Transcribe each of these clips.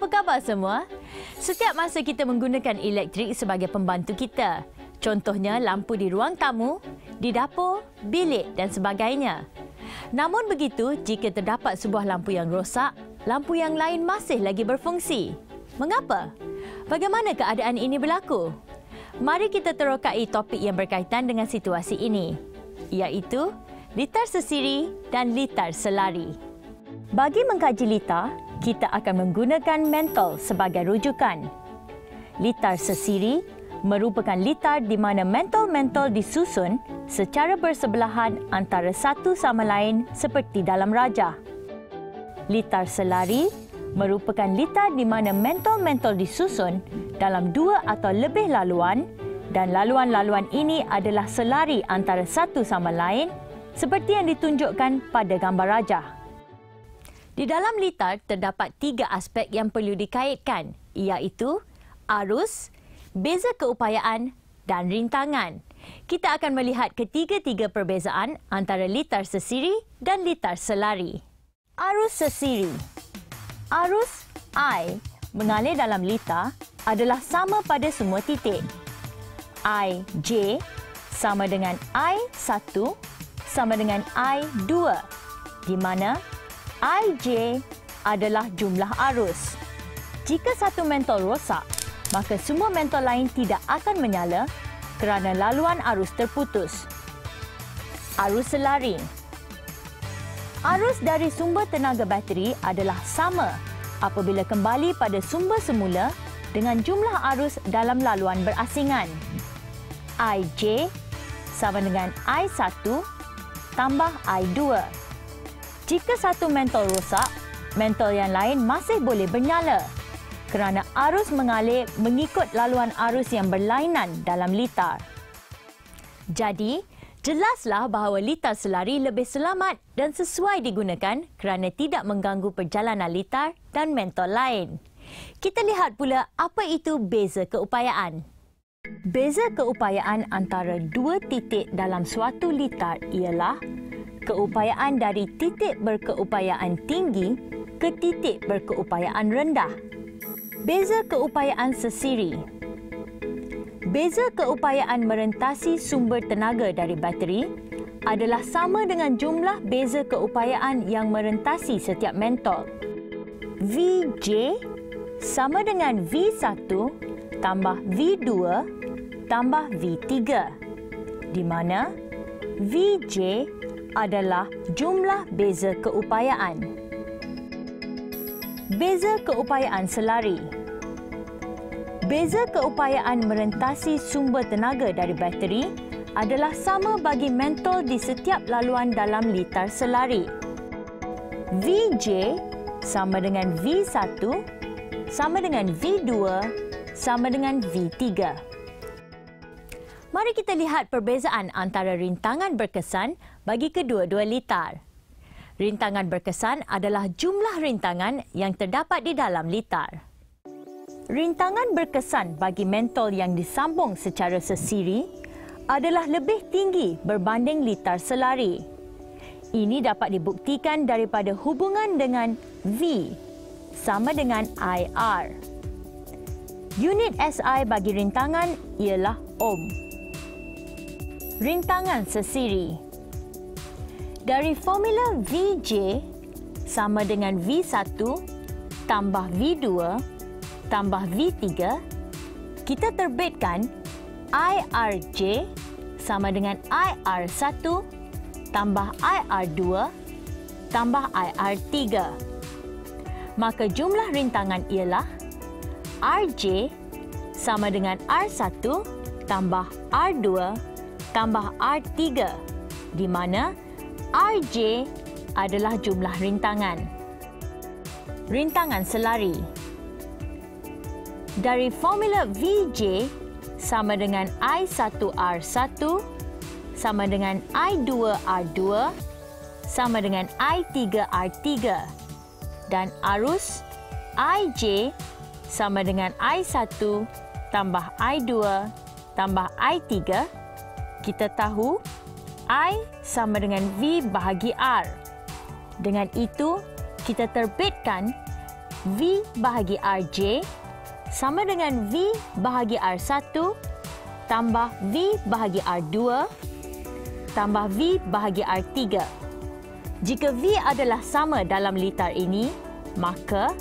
Apa khabar semua? Setiap masa kita menggunakan elektrik sebagai pembantu kita. Contohnya lampu di ruang tamu, di dapur, bilik dan sebagainya. Namun begitu, jika terdapat sebuah lampu yang rosak, lampu yang lain masih lagi berfungsi. Mengapa? Bagaimana keadaan ini berlaku? Mari kita terokai topik yang berkaitan dengan situasi ini, iaitu litar sesiri dan litar selari. Bagi mengkaji litar, kita akan menggunakan mentol sebagai rujukan. Litar sesiri merupakan litar di mana mentol-mentol disusun secara bersebelahan antara satu sama lain seperti dalam rajah. Litar selari merupakan litar di mana mentol-mentol disusun dalam dua atau lebih laluan dan laluan-laluan ini adalah selari antara satu sama lain seperti yang ditunjukkan pada gambar rajah. Di dalam litar terdapat tiga aspek yang perlu dikaitkan, iaitu arus, beza keupayaan dan rintangan. Kita akan melihat ketiga-tiga perbezaan antara litar sesiri dan litar selari. Arus sesiri. Arus I mengalir dalam litar adalah sama pada semua titik. IJ sama dengan I1 sama dengan I2, di mana IJ adalah jumlah arus. Jika satu mentol rosak, maka semua mentol lain tidak akan menyala kerana laluan arus terputus. Arus selari. Arus dari sumber tenaga bateri adalah sama apabila kembali pada sumber semula dengan jumlah arus dalam laluan berasingan. IJ sama dengan I1 tambah I2. Jika satu mentol rosak, mentol yang lain masih boleh bernyala kerana arus mengalir mengikut laluan arus yang berlainan dalam litar. Jadi, jelaslah bahawa litar selari lebih selamat dan sesuai digunakan kerana tidak mengganggu perjalanan litar dan mentol lain. Kita lihat pula apa itu beza keupayaan. Beza keupayaan antara dua titik dalam suatu litar ialah keupayaan dari titik berkeupayaan tinggi ke titik berkeupayaan rendah. Beza keupayaan sesiri. Beza keupayaan merentasi sumber tenaga dari bateri adalah sama dengan jumlah beza keupayaan yang merentasi setiap mentol. VJ sama dengan V1 tambah V2 tambah V3, di mana VJ adalah jumlah beza keupayaan. Beza keupayaan selari. Beza keupayaan merentasi sumber tenaga dari bateri adalah sama bagi mentol di setiap laluan dalam litar selari. VJ sama dengan V1 sama dengan V2 sama dengan V3. Mari kita lihat perbezaan antara rintangan berkesan bagi kedua-dua litar. Rintangan berkesan adalah jumlah rintangan yang terdapat di dalam litar. Rintangan berkesan bagi mentol yang disambung secara sesiri adalah lebih tinggi berbanding litar selari. Ini dapat dibuktikan daripada hubungan dengan V sama dengan IR. Unit SI bagi rintangan ialah ohm. Rintangan sesiri. Dari formula VJ sama dengan V1 tambah V2 tambah V3, kita terbitkan IRJ sama dengan IR1 tambah IR2 tambah IR3. Maka jumlah rintangan ialah RJ sama dengan R1 tambah R2 tambah R3, di mana RJ adalah jumlah rintangan. Rintangan selari. Dari formula VJ sama dengan I1R1 sama dengan I2R2 sama dengan I3R3 dan arus IJ sama dengan I1 tambah I2 tambah I3, kita tahu I sama dengan V bahagi R. Dengan itu, kita terbitkan V bahagi RJ sama dengan V bahagi R1 tambah V bahagi R2 tambah V bahagi R3. Jika V adalah sama dalam litar ini, maka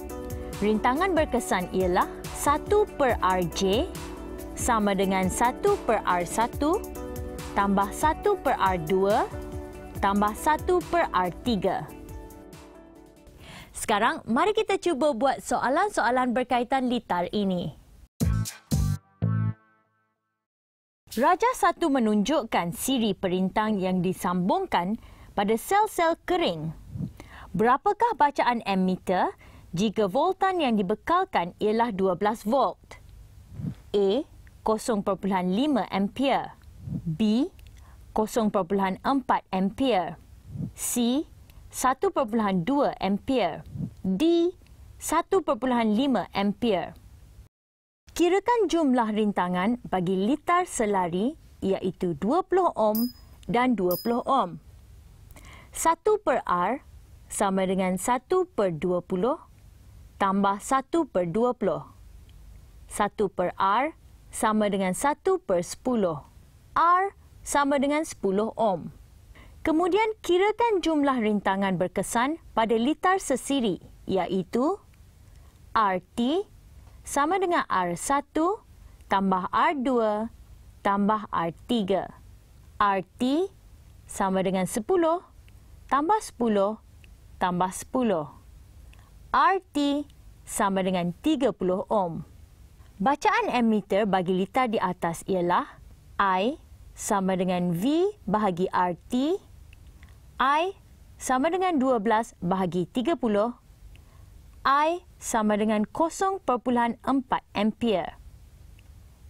rintangan berkesan ialah 1 per RJ sama dengan 1 per R1 tambah 1 per R2 tambah 1 per R3. Sekarang, mari kita cuba buat soalan-soalan berkaitan litar ini. Raja 1 menunjukkan siri perintang yang disambungkan pada sel-sel kering. Berapakah bacaan ammeter jika voltan yang dibekalkan ialah 12 volt? A. 0.5 ampere. B. 0.4 ampere. C. 1.2 ampere. D. 1.5 ampere. Kirakan jumlah rintangan bagi litar selari iaitu 20 ohm dan 20 ohm. 1 per R sama dengan 1 per 20 tambah 1 per 20. 1 per R sama dengan 1 per 10. R sama dengan 10 ohm. Kemudian kirakan jumlah rintangan berkesan pada litar sesiri iaitu RT sama dengan R1 tambah R2 tambah R3. RT sama dengan 10 tambah 10 tambah 10. RT sama dengan 30 ohm. Bacaan ammeter bagi litar di atas ialah I sama dengan V bahagi RT, I sama dengan 12 bahagi 30, I sama dengan 0.4 ampere.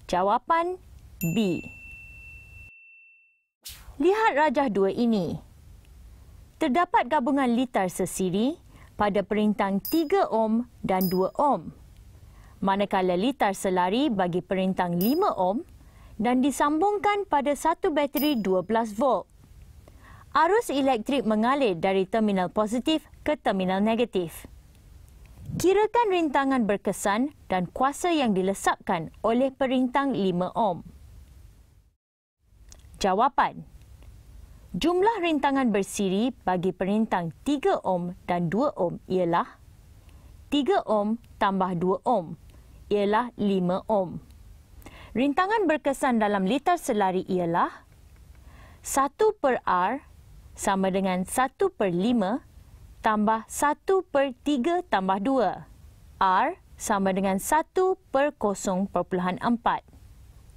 Jawapan B. Lihat rajah 2 ini. Terdapat gabungan litar sesiri pada perintang 3 ohm dan 2 ohm. Manakala litar selari bagi perintang 5 ohm dan disambungkan pada satu bateri 12 volt. Arus elektrik mengalir dari terminal positif ke terminal negatif. Kirakan rintangan berkesan dan kuasa yang dilesapkan oleh perintang 5 ohm. Jawapan. Jumlah rintangan bersiri bagi perintang 3 ohm dan 2 ohm ialah 3 ohm tambah 2 ohm ialah 5 ohm. Rintangan berkesan dalam litar selari ialah 1 per R sama dengan 1 per 5 tambah 1 per 3 tambah 2. R sama dengan 1 per 0.4.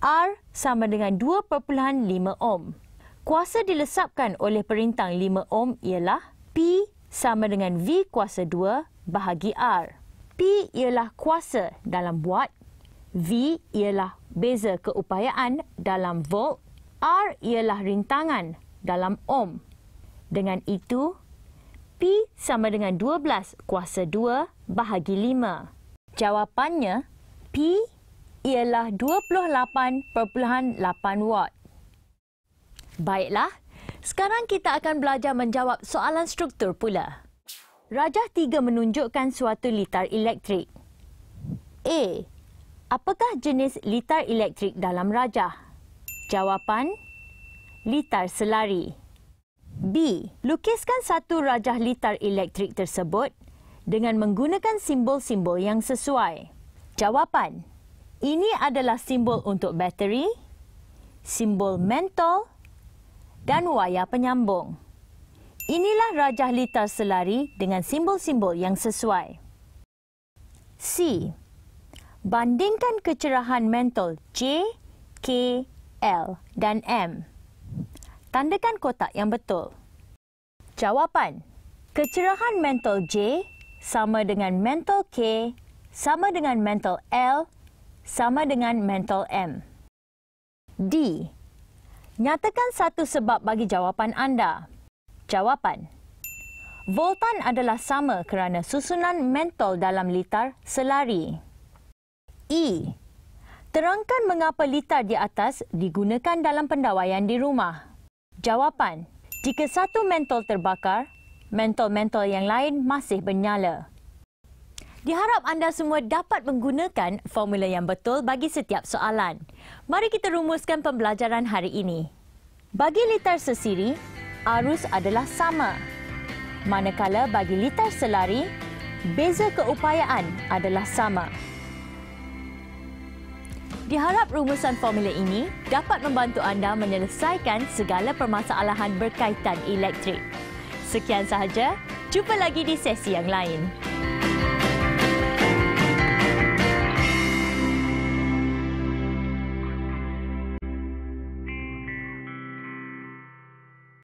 R sama dengan 2.5 ohm. Kuasa dilesapkan oleh perintang 5 ohm ialah P sama dengan V kuasa 2 bahagi R. P ialah kuasa dalam watt, V ialah beza keupayaan dalam volt, R ialah rintangan dalam ohm. Dengan itu, P sama dengan 12 kuasa 2 bahagi 5. Jawapannya, P ialah 28.8 watt. Baiklah, sekarang kita akan belajar menjawab soalan struktur pula. Rajah 3 menunjukkan suatu litar elektrik. A. Apakah jenis litar elektrik dalam rajah? Jawapan, litar selari. B. Lukiskan satu rajah litar elektrik tersebut dengan menggunakan simbol-simbol yang sesuai. Jawapan, ini adalah simbol untuk bateri, simbol mentol dan wayar penyambung. Inilah rajah litar selari dengan simbol-simbol yang sesuai. C. Bandingkan kecerahan mentol J, K, L dan M. Tandakan kotak yang betul. Jawapan, kecerahan mentol J sama dengan mentol K sama dengan mentol L sama dengan mentol M. D. Nyatakan satu sebab bagi jawapan anda. Jawapan, voltan adalah sama kerana susunan mentol dalam litar selari. E. Terangkan mengapa litar di atas digunakan dalam pendawaian di rumah. Jawapan, jika satu mentol terbakar, mentol-mentol yang lain masih bernyala. Diharap anda semua dapat menggunakan formula yang betul bagi setiap soalan. Mari kita rumuskan pembelajaran hari ini. Bagi liter sesiri, arus adalah sama. Manakala bagi liter selari, beza keupayaan adalah sama. Diharap rumusan formula ini dapat membantu anda menyelesaikan segala permasalahan berkaitan elektrik. Sekian sahaja, jumpa lagi di sesi yang lain.